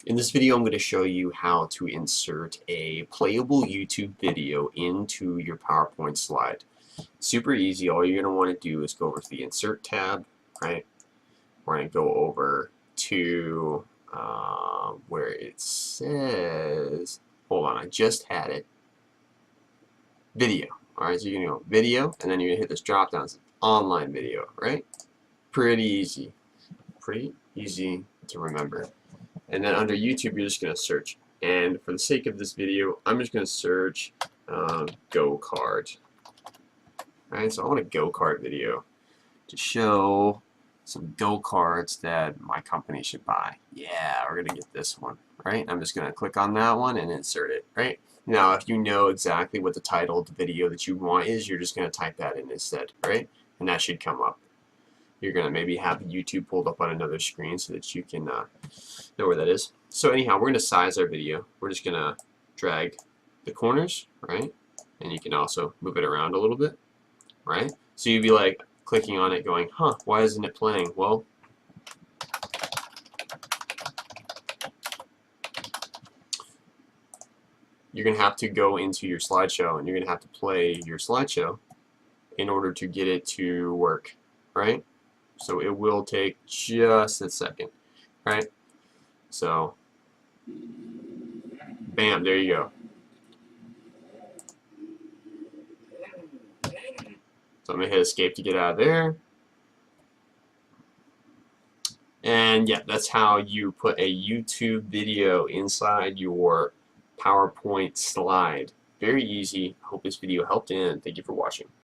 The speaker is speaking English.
In this video, I'm going to show you how to insert a playable YouTube video into your PowerPoint slide. Super easy. All you're going to want to do is go over to the Insert tab, right? We're going to go over to where it says, hold on, I just had it, video. Alright, so you're going to go video, and then you're going to hit this drop down, it says online video, right? Pretty easy. Pretty easy to remember. And then under YouTube, you're just going to search. And for the sake of this video, I'm just going to search go-kart. Alright, so I want a go-kart video to show some go-karts that my company should buy. Yeah, we're going to get this one, right? I'm just going to click on that one and insert it, right? Now, if you know exactly what the title of the video that you want is, you're just going to type that in instead, right? And that should come up. You're going to maybe have YouTube pulled up on another screen so that you can know where that is. So anyhow, we're going to size our video. We're just going to drag the corners, right? And you can also move it around a little bit, right? So you'd be like clicking on it going, huh, why isn't it playing? Well, you're going to have to go into your slideshow and you're going to have to play your slideshow in order to get it to work, right? So it will take just a second, right? So, bam, there you go. So I'm going to hit escape to get out of there. And yeah, that's how you put a YouTube video inside your PowerPoint slide. Very easy. Hope this video helped, and thank you for watching.